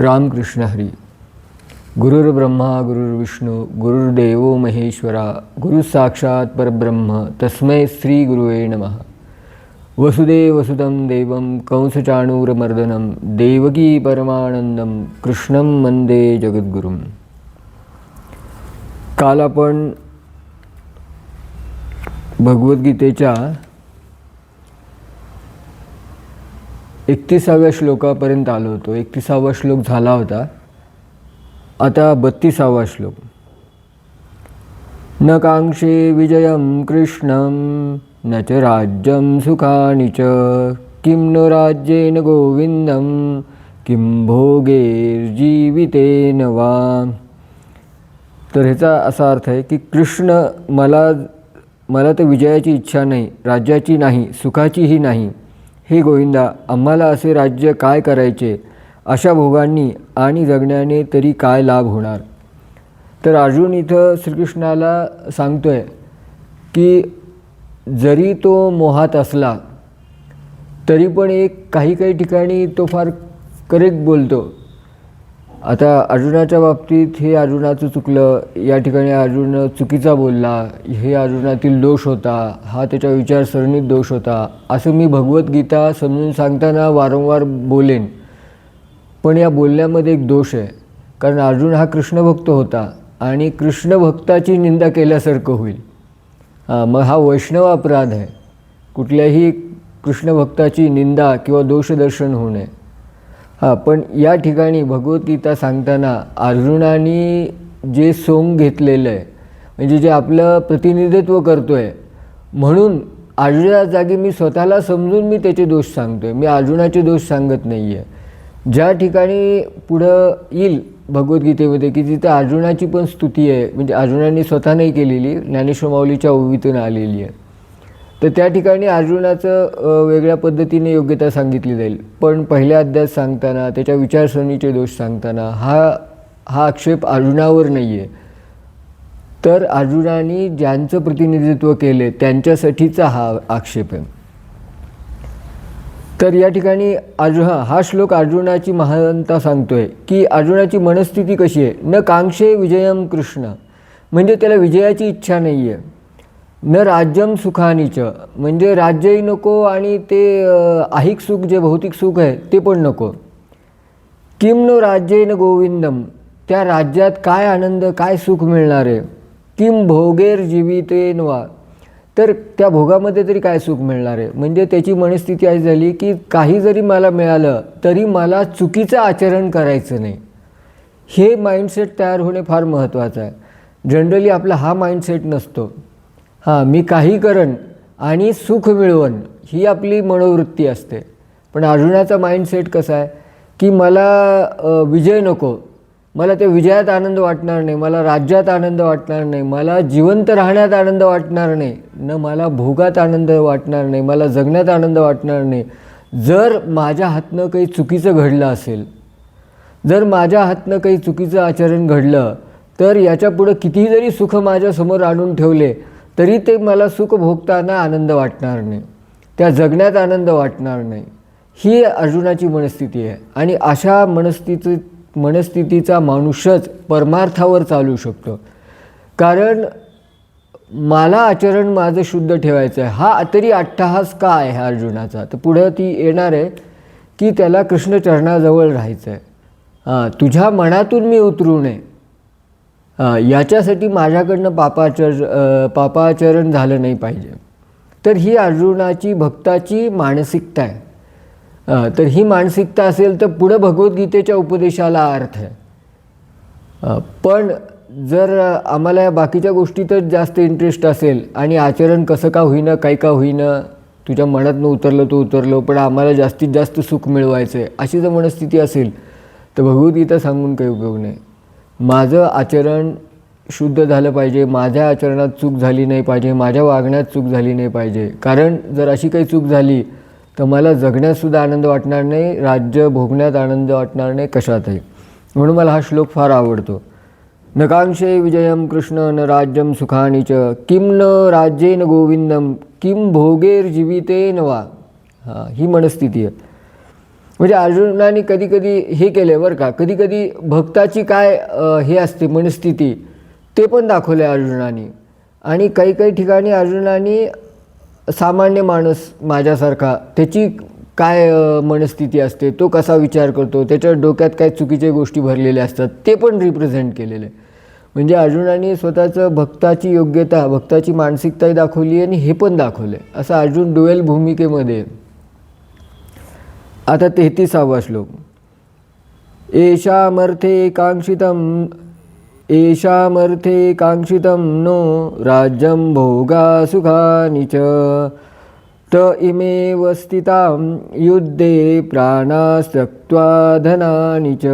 रामकृष्ण हरी. गुरुर्ब्रह्मा गुरुर्विष्णू गुरुर्देवो महेश्वरा गुरु साक्षात परब्रह्म तस्मै श्री गुरुवे नमः. वसुदेवसुतं देवं कंसचाणूरमर्दनं देवकी परमानंदं कृष्णं वंदे जगद्गुरुं. काल आपण भगवद्गीतेच्या 31व्या श्लोकापर्यंत आलो होतो. 31वा श्लोक झाला होता. आता 32वा श्लोक. न कांक्षे विजयं कृष्णं न च राज्यं सुखानि च किं नो राज्येन गोविंदं किं भोगैर्जीवितेन वा. तर ह्याचा असा अर्थ आहे की कृष्ण मला तर विजयाची इच्छा नाही, राज्याची नाही, सुखाचीही नाही. हे गोविंदा, आम्हाला असे राज्य काय करायचे, अशा भोगांनी आणि जगण्याने तरी काय लाभ होणार. तर अर्जुन इथं श्रीकृष्णाला सांगतोय की जरी तो मोहात असला तरी पण काही ठिकाणी तो फार करेक्ट बोलतो. आता अर्जुनाच्या बाबतीत हे अर्जुनाचं चुकलं, या ठिकाणी अर्जुन चुकीचा बोलला, हे अर्जुनातील दोष होता, हा त्याच्या विचारसरणीत दोष होता, असं मी भगवद्गीता समजून सांगताना वारंवार बोलेन. पण या बोलण्यामध्ये एक दोष आहे. कारण अर्जुन हा कृष्णभक्त होता आणि कृष्णभक्ताची निंदा केल्यासारखं होईल. मग हा वैष्णव अपराध आहे. कुठल्याही कृष्णभक्ताची निंदा किंवा दोषदर्शन होऊ नये. पण या ठिकाणी भगवद्गीता सांगताना अर्जुनाने जे सोंग घेतलेलं आहे, म्हणजे जे आपलं प्रतिनिधित्व करतो आहे, म्हणून अर्जुना जागी मी स्वतःला समजून मी त्याचे दोष सांगतो आहे. मी अर्जुनाचे दोष सांगत नाही आहे. ज्या ठिकाणी पुढं येईल भगवद्गीतेमध्ये की तिथं अर्जुनाची पण स्तुती आहे, म्हणजे अर्जुनाने स्वतः नाही केलेली, ज्ञानेश्वर माऊलीच्या ओवीतून आलेली आहे. तर त्या ठिकाणी अर्जुनाचं वेगळ्या पद्धतीने योग्यता सांगितली जाईल. पण पहिल्या अध्यायात सांगताना त्याच्या विचारसरणीचे दोष सांगताना हा आक्षेप अर्जुनावर नाही आहे, तर अर्जुनाने ज्यांचं प्रतिनिधित्व केले त्यांच्यासाठीचा हा आक्षेप आहे. तर या ठिकाणी हा श्लोक अर्जुनाची महानता सांगतोय की अर्जुनाची मनस्थिती कशी आहे. न कांक्षे विजयम कृष्ण, म्हणजे त्याला विजयाची इच्छा नाही आहे. न राज्यम सुखानीच, म्हणजे राज्यही नको आणि ते ऐहिक सुख जे भौतिक सुख आहे ते पण नको. किम नो राज्येन गोविंदम, त्या राज्यात काय आनंद काय सुख मिळणार आहे. किम भोगेर जीवितेन वा, तर त्या भोगामध्ये तरी काय सुख मिळणार आहे. म्हणजे त्याची मनस्थिती अशी झाली की काही जरी मला मिळालं तरी मला चुकीचं आचरण करायचं नाही. हे माइंडसेट तयार होणे फार महत्त्वाचं आहे. जनरली आपला हा माइंडसेट नसतो. मी काही करण आणि सुख मिळवण ही आपली मनोवृत्ती असते. पण अर्जुनाचा माइंडसेट कसा आहे की मला विजय नको, मला त्या विजयात आनंद वाटणार नाही, मला राज्यात आनंद वाटणार नाही, मला जिवंत राहण्यात आनंद वाटणार नाही, न मला भोगात आनंद वाटणार नाही, मला जगण्यात आनंद वाटणार नाही. जर माझ्या हातनं काही चुकीचं घडलं असेल, जर माझ्या हातनं काही चुकीचं आचरण घडलं तर याच्यापुढं कितीही जरी सुख माझ्यासमोर आणून ठेवले तरी ते मला सुख भोगताना आनंद वाटणार नाही, त्या जगण्यात आनंद वाटणार नाही. ही अर्जुनाची मनस्थिती आहे. आणि अशा मनस्थितीचा माणूसच परमार्थावर चालू शकतो. कारण मला आचरण माझं शुद्ध ठेवायचं आहे. हा तरी अट्टहास का आहे अर्जुनाचा, तर पुढं ती येणार आहे की त्याला कृष्णचरणाजवळ राहायचं आहे. तुझ्या मनातून मी उतरू नये याच्यासाठी माझ्याकडनं पापाचरण झालं नाही पाहिजे. तर ही अर्जुनाची भक्ताची मानसिकता आहे. तर ही मानसिकता असेल तर पुढं भगवद्गीतेच्या उपदेशाला अर्थ आहे. पण जर आम्हाला या बाकीच्या गोष्टीतच जास्त इंटरेस्ट असेल आणि आचरण कसं का होईना काही का होईना, तुझ्या मनातनं उतरलं तो उतरलं, पण आम्हाला जास्तीत जास्त सुख मिळवायचं आहे, अशी जर मनस्थिती असेल तर भगवद्गीता सांगून काही उपयोग नाही. माझं आचरण शुद्ध झालं पाहिजे, माझ्या आचरणात चूक झाली नाही पाहिजे, माझ्या वागण्यात चूक झाली नाही पाहिजे. कारण जर अशी काही चूक झाली तर मला जगण्यातसुद्धा आनंद वाटणार नाही, राज्य भोगण्यात आनंद वाटणार नाही, कशातही. म्हणून मला हा श्लोक फार आवडतो. न कांक्षे विजयम कृष्ण न राज्यम सुखानि च किं न राज्येन गोविंदम किं भोगेर जीवितेन वा. ही मनस्थिती आहे. म्हणजे अर्जुनाने कधी कधी हे केलं बरं का, कधी कधी भक्ताची काय हे असते मनस्थिती ते पण दाखवलं आहे अर्जुनाने. आणि काही काही ठिकाणी अर्जुनाने सामान्य माणूस माझ्यासारखा त्याची काय मनस्थिती असते, तो कसा विचार करतो, त्याच्या डोक्यात काय चुकीच्या गोष्टी भरलेल्या असतात ते पण रिप्रेझेंट केलेले. म्हणजे अर्जुनाने स्वतःचं भक्ताची योग्यता, भक्ताची मानसिकताही दाखवली आणि हे पण दाखवले. असं अर्जुन डुएल भूमिकेमध्ये. आता 33वा श्लोक. येषामर्थे कांक्षितं नो राज्यं भोगा सुखानि च त इमेव स्थितां युद्धे प्राणास्तक्त्वा धनानि च.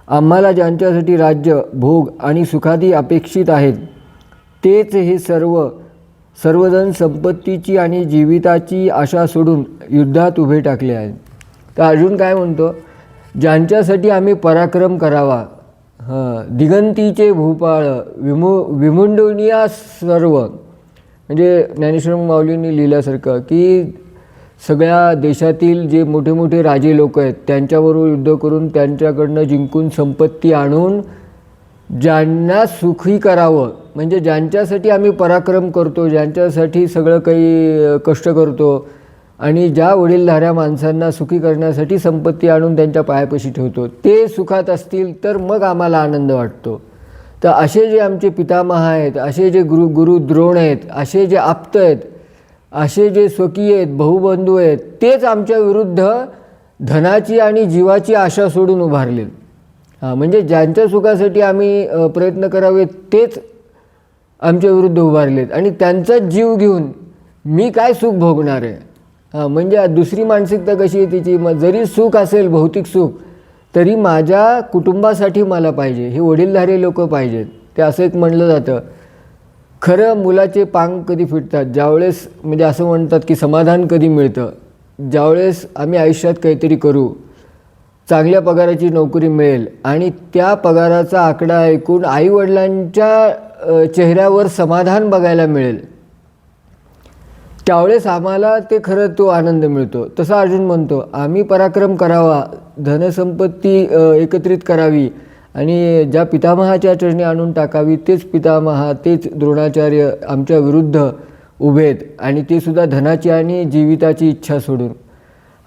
आम्हाला ज्यांच्यासाठी राज्य, भोग आणि सुखादी अपेक्षित आहेत तेच हे सर्वजण संपत्तीची आणि जीविताची आशा सोडून युद्धात उभे टाकले आहेत. तर अर्जुन काय म्हणतो, ज्यांच्यासाठी आम्ही पराक्रम करावा, दिगंतीचे भूपाळ विमुंडनिया सर्व. म्हणजे ज्ञानेश्वर माऊलींनी लिहिल्यासारखं की सगळ्या देशातील जे मोठे मोठे राजे लोक आहेत त्यांच्याबरोबर युद्ध करून त्यांच्याकडनं जिंकून संपत्ती आणून ज्यांना सुखी करावं, म्हणजे ज्यांच्यासाठी आम्ही पराक्रम करतो, ज्यांच्यासाठी सगळं काही कष्ट करतो आणि ज्या वडीलधाऱ्या माणसांना सुखी करण्यासाठी संपत्ती आणून त्यांच्या पायापाशी ठेवतो, ते सुखात असतील तर मग आम्हाला आनंद वाटतो. तर असे जे आमचे पितामह आहेत, असे जे गुरु द्रोण आहेत, असे जे आप्त आहेत, असे जे स्वकीय आहेत, बहुबंधू आहेत, तेच आमच्या विरुद्ध धनाची आणि जीवाची आशा सोडून उभारले. म्हणजे ज्यांच्या सुखासाठी आम्ही प्रयत्न करावे तेच आमच्या विरुद्ध उभारलेत आणि त्यांचाच जीव घेऊन मी काय सुख भोगणार आहे. म्हणजे दुसरी मानसिकता कशी आहे तिची, जरी सुख असेल भौतिक सुख तरी माझ्या कुटुंबासाठी मला पाहिजे, हे वडीलधारे लोक पाहिजेत. ते असं एक म्हणलं जातं, खरं मुलाचे पांग कधी फिटतात ज्यावेळेस, म्हणजे असं म्हणतात की समाधान कधी मिळतं ज्यावेळेस आम्ही आयुष्यात काहीतरी करू, चांगल्या पगाराची नोकरी मिळेल आणि त्या पगाराचा आकडा ऐकून आईवडिलांच्या चेहऱ्यावर समाधान बघायला मिळेल, त्यावेळेस आम्हाला ते खरं तो आनंद मिळतो. तसा अर्जुन म्हणतो आम्ही पराक्रम करावा, धनसंपत्ती एकत्रित करावी आणि ज्या पितामहाच्या चरणी आणून टाकावी, तेच पितामहा, तेच द्रोणाचार्य आमच्या विरुद्ध उभेत आणि ते सुद्धा धनाची आणि जीविताची इच्छा सोडून.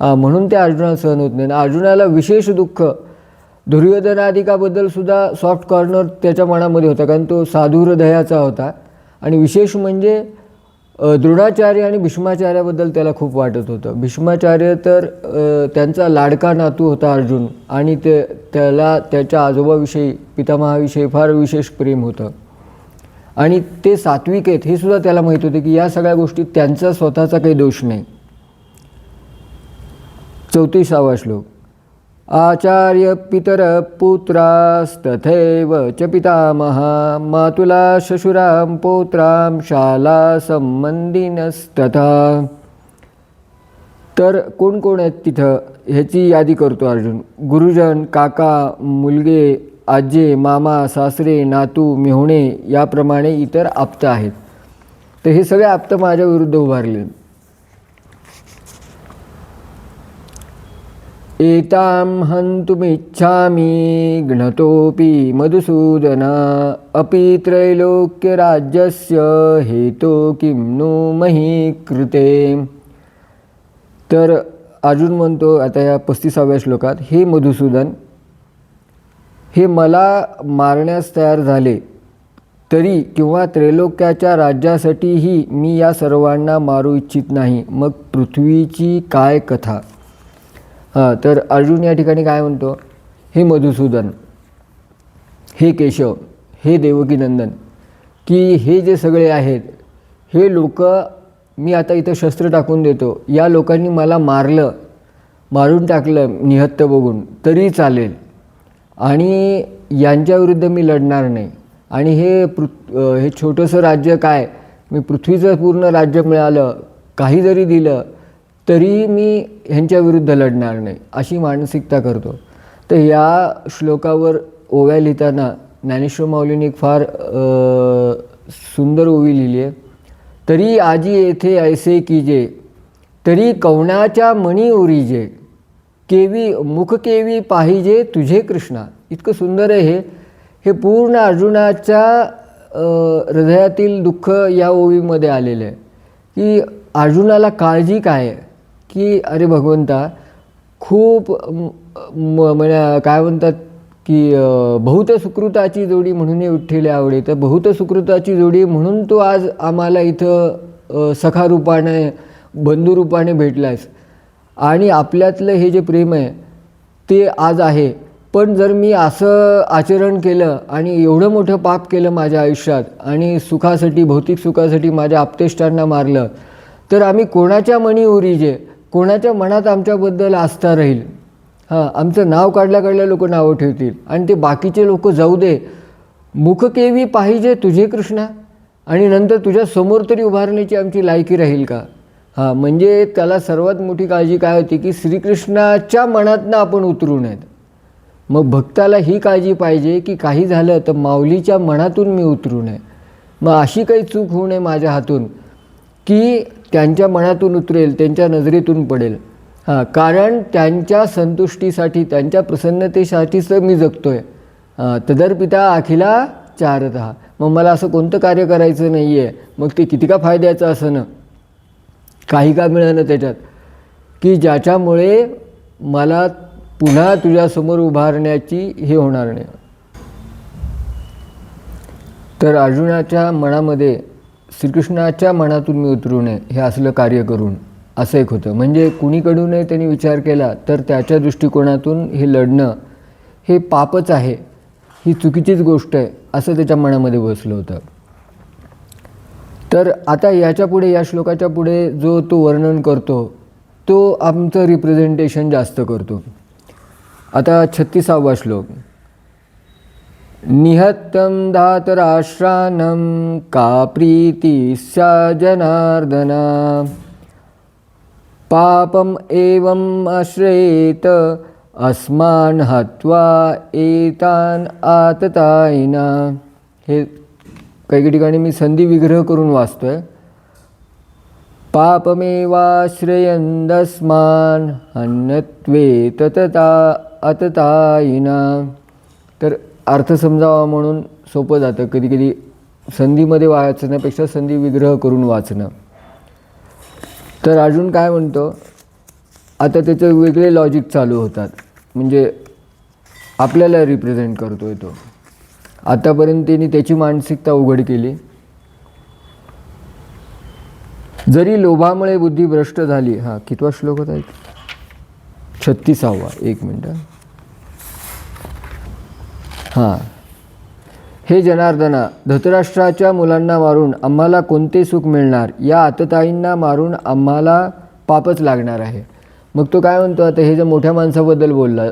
म्हणून ते अर्जुनाला सहन होत नाही. अर्जुनाला विशेष दुःख दुर्योधनादिकाबद्दल सुद्धा सॉफ्ट कॉर्नर त्याच्या मनामध्ये होता, कारण तो साधू हृदयाचा होता. आणि विशेष म्हणजे द्रोणाचार्य आणि भीष्माचार्याबद्दल त्याला खूप वाटत होतं. भीष्माचार्य तर त्यांचा लाडका नातू होता अर्जुन आणि त्याला त्याच्या आजोबाविषयी, पितामहाविषयी फार विशेष प्रेम होतं आणि ते सात्विक आहेत हे सुद्धा त्याला माहीत होते की या सगळ्या गोष्टीत त्यांचा स्वतःचा काही दोष नाही. 34वा श्लोक. आचार्य पितर पुत्रास्तथैव च पितामहा मातुला श्वशुरां पौत्रां शाला संबंधिनस्तथा. तर कोण कोण आहेत तिथं ह्याची यादी करतो अर्जुन. गुरुजन, काका, मुलगे, आजे, मामा, सासरे, नातू, मेहुणे याप्रमाणे इतर आप्त आहेत. तर हे सगळे आप्त माझ्या विरुद्ध उभारले. एतां हन्तुमिच्छामि घ्नतोऽपि मधुसूदन अपि त्रैलोक्यराज्यस्य हेतो किं नु मही कृते. तर अर्जुन म्हणतो आता या 35व्या श्लोकात, हे मधुसूदन, हे मला मारण्यास तयार झाले तरी किंवा त्रैलोक्याच्या राज्यासाठीही मी या सर्वांना मारू इच्छित नाही, मग पृथ्वीची काय कथा. तर अर्जुन या ठिकाणी काय म्हणतो, हे मधुसूदन, हे केशव, हे देवकीनंदन, की हे जे सगळे आहेत हे लोक मी आता इथं शस्त्र टाकून देतो, या लोकांनी मला मारून टाकलं निहत्त बघून तरी चालेल आणि यांच्याविरुद्ध मी लढणार नाही. आणि हे छोटंसं राज्य काय, मी पृथ्वीचं पूर्ण राज्य मिळालं, काही जरी दिलं तरी मी ह्यांच्या विरुद्ध लढणार नाही, अशी मानसिकता करतो. तर या श्लोकावर ओव्या लिहिताना ज्ञानेश्वर माऊलींनी एक फार सुंदर ओवी लिहिली आहे. तरी आजी येथे ऐसे कीजे, तरी कवणाच्या मणी ओरीजे. मुख केवी पाहिजे तुझे कृष्णा. इतकं सुंदर आहे हे पूर्ण अर्जुनाच्या हृदयातील दुःख या ओवीमध्ये आलेलं आहे की अर्जुनाला काळजी काय आहे की अरे भगवंता खूप म्हणजे काय म्हणतात की बहुत सुकृताची जोडी म्हणून विठ्ठल आवडे. तर बहुत सुकृताची जोडी म्हणून तू आज आम्हाला इथं सखारूपाने बंधुरूपाने भेटलास आणि आपल्यातलं हे जे प्रेम आहे ते आज आहे. पण जर मी असं आचरण केलं आणि एवढं मोठं पाप केलं माझ्या आयुष्यात आणि सुखासाठी भौतिक सुखासाठी माझ्या आप्तेष्टांना मारलं तर आम्ही कोणाच्या मनी उरीजे, कोणाच्या मनात आमच्याबद्दल आस्था राहील. आमचं नाव काढल्या लोक नावं ठेवतील आणि ते बाकीचे लोक जाऊ दे. मुख केवी पाहिजे तुझे कृष्णा आणि नंतर तुझ्या समोर तरी उभारण्याची आमची लायकी राहील का. म्हणजे त्याला सर्वात मोठी काळजी काय होती की श्रीकृष्णाच्या मनातनं आपण उतरू नयेत. मग भक्ताला ही काळजी पाहिजे की काही झालं तर माऊलीच्या मनातून मी उतरू नये. मग अशी काही चूक होऊ नये माझ्या हातून की त्यांच्या मनातून उतरेल, त्यांच्या नजरेतून पडेल. कारण त्यांच्या संतुष्टीसाठी त्यांच्या प्रसन्नतेसाठीच मी जगतो आहे. तदर्पिता अखिला चारतः. मग मला असं कोणतं कार्य करायचं नाही आहे, मग ते किती का फायद्याचं असं ना काही का मिळणं त्याच्यात की ज्याच्यामुळे मला पुन्हा तुझ्यासमोर उभारण्याची हे होणार नाही. तर अर्जुनाच्या मनामध्ये श्रीकृष्णाच्या मनातून मी उतरू नये हे असलं कार्य करून असं एक होतं. म्हणजे कुणीकडूनही त्यांनी विचार केला तर त्याच्या दृष्टिकोनातून हे लढणं हे पापच आहे, ही चुकीचीच गोष्ट आहे असं त्याच्या मनामध्ये बसलं होतं. तर आता याच्या पुढे या श्लोकाच्या पुढे जो तो वर्णन करतो तो आमचं रिप्रेझेंटेशन जास्त करतो. आता 36वा श्लोक. निहत्तं धातराश्रानं का प्रीति सा जनार्दना पापम एवं आश्रयेत अस्मान् हत्वा एतान् आततायिना. हे काही ठिकाणी मी संधी विग्रह करून वाचतोय. पापमेवाश्रयन्दस्मान् हन्यत्वे ततता अततायिना. तर अर्थ समजावा म्हणून सोपं जातं. कधी कधी संधीमध्ये वाचण्यापेक्षा संधी विग्रह करून वाचणं. तर अर्जुन काय म्हणतो, आता त्याचं वेगळे लॉजिक चालू होतात. म्हणजे आपल्याला रिप्रेझेंट करतोय तो. आतापर्यंत त्यांनी त्याची मानसिकता उघड केली. जरी लोभामुळे बुद्धी भ्रष्ट झाली. कितवा श्लोक होता? 36वा. एक मिनटं. हे जनार्दना, धृतराष्ट्राच्या मुलांना मारून आम्हाला कोणते सुख मिळणार? या आतताईंना मारून आम्हाला पापच लागणार आहे. मग तो काय म्हणतो आता, हे जर मोठ्या माणसाबद्दल बोलला,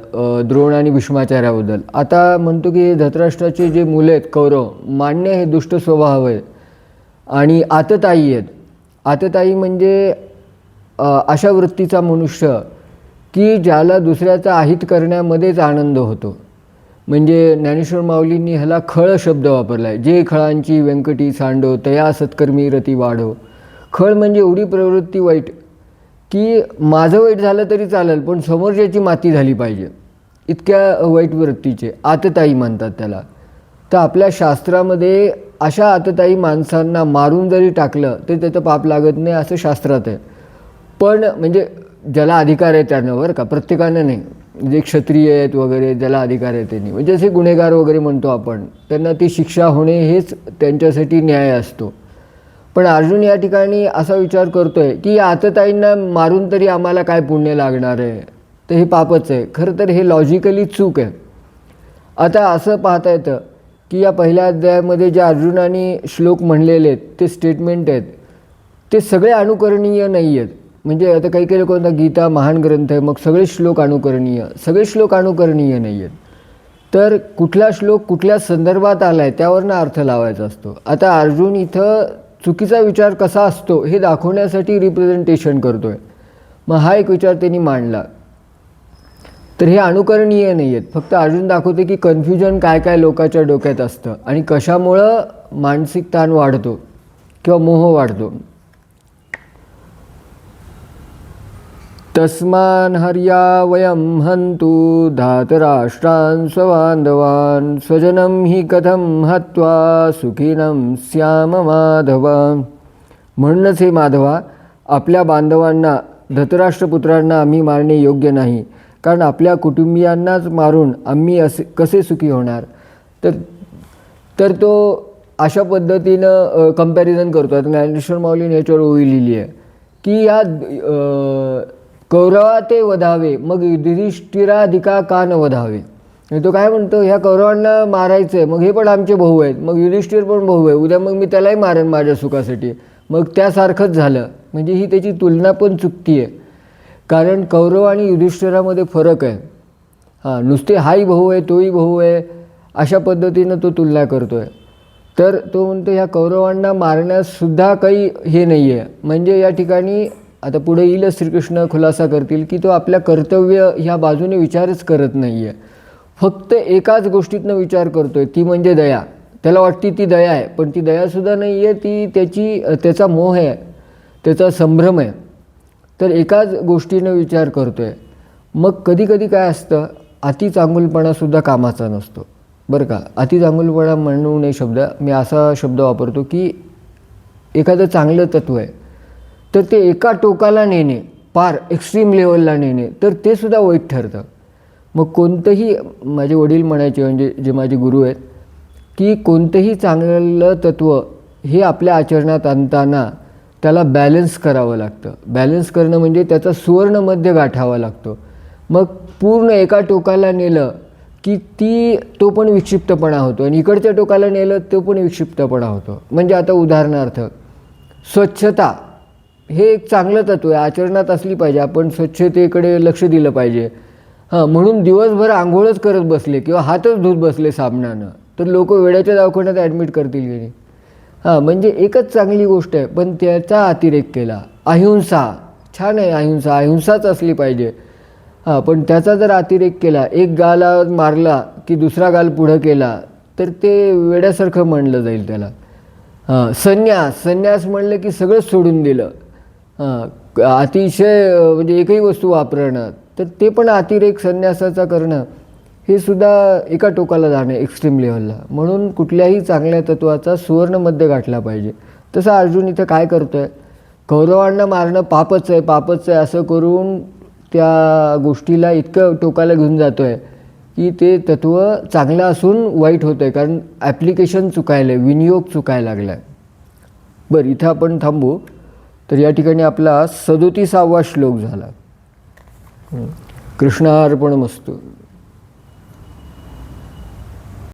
द्रोण आणि भीष्माचार्याबद्दल. आता म्हणतो की धृतराष्ट्राचे जे मुलं आहेत कौरव, मान्य हे दुष्ट स्वभाव आहेत आणि आतताई आहेत. आतताई म्हणजे अशा वृत्तीचा मनुष्य की ज्याला दुसऱ्याचा अहित करण्यामध्येच आनंद होतो. म्हणजे ज्ञानेश्वर माऊलींनी ह्याला खळ शब्द वापरला आहे. जे खळांची व्यंकटी सांडो तया सत्कर्मी रती वाढो. खळ म्हणजे एवढी प्रवृत्ती वाईट की माझं वाईट झालं तरी चालेल पण समोरच्याची माती झाली पाहिजे, इतक्या वाईट वृत्तीचे आतताई म्हणतात त्याला. तर आपल्या शास्त्रामध्ये अशा आतताई माणसांना मारून जरी टाकलं तरी त्याचं पाप लागत नाही असं शास्त्रात आहे. पण म्हणजे ज्याला अधिकार आहे त्यांना, बरं का, प्रत्येकानं नाही. जे क्षत्रिय आहेत वगैरे ज्याला अधिकार आहे त्यांनी, म्हणजे जसे गुन्हेगार वगैरे म्हणतो आपण, त्यांना ती शिक्षा होणे हेच त्यांच्यासाठी न्याय असतो. पण अर्जुन या ठिकाणी असा विचार करतोय की या आतताईंना मारून तरी आम्हाला काय पुण्य लागणार आहे, तर हे पापच आहे. खरं तर हे लॉजिकली चूक आहे. आता असं पाहता येतं की या पहिल्या अध्यायामध्ये जे अर्जुनाने श्लोक म्हणलेले आहेत ते स्टेटमेंट आहेत ते सगळे अनुकरणीय नाही आहेत. म्हणजे आता काही काही लोक म्हणतात गीता महान ग्रंथ आहे, मग सगळे श्लोक अनुकरणीय. सगळे श्लोक अनुकरणीय नाही आहेत. तर कुठला श्लोक कुठल्या संदर्भात आला आहे त्यावरनं अर्थ लावायचा असतो. आता अर्जुन इथं चुकीचा विचार कसा असतो हे दाखवण्यासाठी रिप्रेझेंटेशन करतो आहे. मग हा एक विचार त्यांनी मांडला. तर हे अनुकरणीय नाही आहेत. फक्त अर्जुन दाखवते की कन्फ्युजन काय काय लोकांच्या डोक्यात असतं आणि कशामुळं मानसिक ताण वाढतो किंवा मोह वाढतो. तस्मान् हर्या वयं हन्तु धातराष्ट्रान् स्वबान्धवान् स्वजनं हि कथं हत्वा सुखिनं स्याम माधव. म्हणूनच हे माधवा, आपल्या बांधवांना धृतराष्ट्रपुत्रांना आम्ही मारणे योग्य नाही, कारण आपल्या कुटुंबियांनाच मारून आम्ही कसे सुखी होणार. तर तो अशा पद्धतीनं कंपॅरिझन करतो. आता ज्ञानेश्वर माऊलीने याच्यावर ओवी लिहिली आहे की या कौरवा ते वधावे मग युधिष्ठिराधिका का न वधावे. तो काय म्हणतो, ह्या कौरवांना मारायचं आहे, मग हे पण आमचे भाऊ आहेत, मग युधिष्ठिर पण भाऊ आहे, उद्या मग मी त्यालाही मारेन माझ्या सुखासाठी, मग त्यासारखंच झालं. म्हणजे ही त्याची तुलना पण चुकती आहे, कारण कौरव आणि युधिष्ठिरामध्ये फरक आहे. नुसते हाही भाऊ आहे तोही भाऊ आहे अशा पद्धतीनं तो तुलना करतो आहे. तर तो म्हणतो ह्या कौरवांना मारण्यासुद्धा काही हे नाही आहे. म्हणजे या ठिकाणी आता पुढे येईल श्रीकृष्ण खुलासा करतील की तो आपल्या कर्तव्य ह्या बाजूने विचारच करत नाही आहे, फक्त एकाच गोष्टीतनं विचार करतो आहे, ती म्हणजे दया. त्याला वाटते ती दया आहे, पण ती दयासुद्धा नाही आहे, ती त्याचा मोह आहे, त्याचा संभ्रम आहे. तर एकाच गोष्टीनं विचार करतो आहे. मग कधी कधी काय असतं, अतिचांगुलपणासुद्धा कामाचा नसतो बरं का. अतिचांगुलपणा म्हणू नये शब्द, मी असा शब्द वापरतो की एखादं चांगलं तत्त्व आहे तर ते एका टोकाला नेणे, पार एक्स्ट्रीम लेवलला नेणे, तर ते सुद्धा वाईट ठरतं. मग कोणतंही, माझे वडील म्हणायचे, म्हणजे जे माझे गुरु आहेत, की कोणतंही चांगलं तत्त्व हे आपल्या आचरणात आणताना त्याला बॅलन्स करावं लागतं. बॅलन्स करणं म्हणजे त्याचा सुवर्णमध्य गाठावा लागतो. मग पूर्ण एका टोकाला नेलं की तो पण विक्षिप्तपणा होतो, आणि इकडच्या टोकाला नेलं तो पण विक्षिप्तपणा होतो. म्हणजे आता उदाहरणार्थ स्वच्छता हे एक चांगलं तत्त्व आहे, आचरणात असली पाहिजे, आपण स्वच्छतेकडे लक्ष दिलं पाहिजे. म्हणून दिवसभर आंघोळच करत बसले किंवा हातच धुत बसले साबणानं तर लोक वेड्याच्या दवाखान्यात ॲडमिट करतील की नाही. म्हणजे एकच चांगली गोष्ट आहे, पण त्याचा अतिरेक केला. अहिंसा छान आहे, अहिंसाच असली पाहिजे. पण त्याचा जर अतिरेक केला, एक गाला मारला की दुसरा गाल पुढं केला तर ते वेड्यासारखं म्हणलं जाईल त्याला. संन्यास म्हणलं की सगळंच सोडून दिलं, अतिशय म्हणजे एकही वस्तू वापरणं, तर ते पण अतिरेक संन्यासाचा करणं हे सुद्धा एका टोकाला जाणं, एक्स्ट्रीम लेवलला. म्हणून कुठल्याही चांगल्या तत्त्वाचा सुवर्णमध्य गाठला पाहिजे. तसं अर्जुन इथं काय करतो आहे, कौरवांना मारणं पापच आहे असं करून त्या गोष्टीला इतकं टोकाला घेऊन जातो आहे की ते तत्त्व चांगलं असून वाईट होतं आहे, कारण ॲप्लिकेशन चुकायलं आहे, विनियोग चुकायला लागला आहे. बरं, इथं आपण थांबू. तर या ठिकाणी आपला 37वा श्लोक झाला. कृष्णार्पणमस्तु.